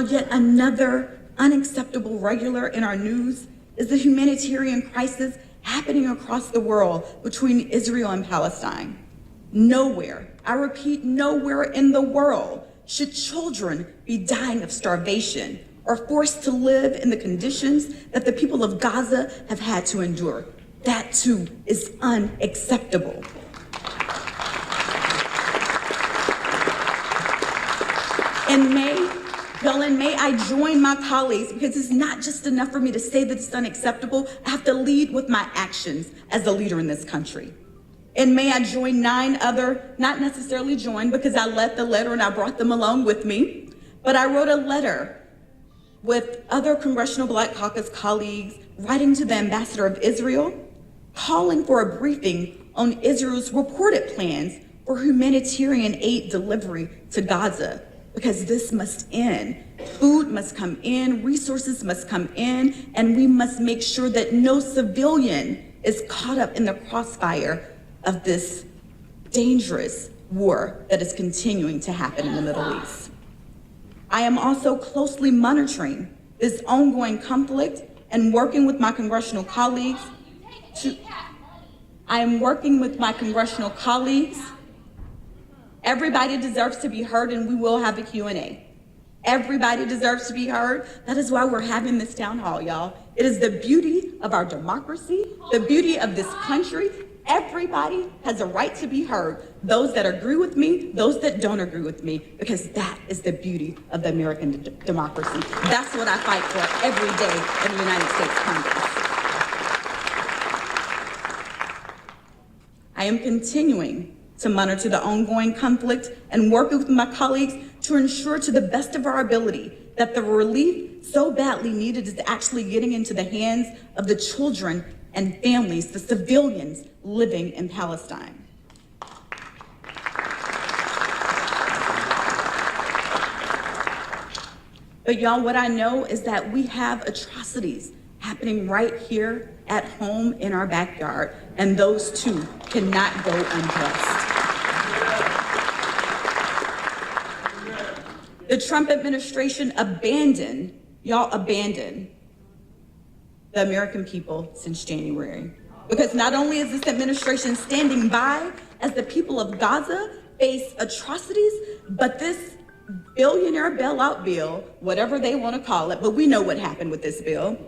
Yet another unacceptable regular in our news is the humanitarian crisis happening across the world between Israel and Palestine. Nowhere, I repeat, nowhere in the world should children be dying of starvation or forced to live in the conditions that the people of Gaza have had to endure. That too is unacceptable. In May, I joined my colleagues because it's not just enough for me to say that it's unacceptable. I have to lead with my actions as a leader in this country. In May, I joined 9 other, not necessarily joined because I led the letter and I brought them along with me, but I wrote a letter with other Congressional Black Caucus colleagues writing to the ambassador of Israel, calling for a briefing on Israel's reported plans for humanitarian aid delivery to Gaza. Because this must end. Food must come in, resources must come in, and we must make sure that no civilian is caught up in the crossfire of this dangerous war that is continuing to happen in the Middle East. I am also closely monitoring this ongoing conflict and working with my congressional colleagues Everybody deserves to be heard, and we will have a Q&A. Everybody deserves to be heard. That is why we're having this town hall, y'all. It is the beauty of our democracy, the beauty of this country. Everybody has a right to be heard. Those that agree with me, those that don't agree with me, because that is the beauty of the American democracy. That's what I fight for every day in the United States Congress. I am continuing to monitor the ongoing conflict and work with my colleagues to ensure to the best of our ability that the relief so badly needed is actually getting into the hands of the children and families, the civilians living in Palestine. But y'all, what I know is that we have atrocities happening right here at home in our backyard, and those too cannot go unaddressed. The Trump administration abandoned the American people since January. Because not only is this administration standing by as the people of Gaza face atrocities, but this billionaire bailout bill, whatever they want to call it, but we know what happened with this bill,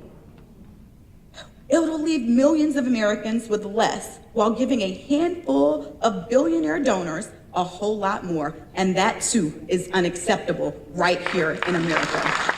it will leave millions of Americans with less while giving a handful of billionaire donors a whole lot more. And that too is unacceptable right here in America.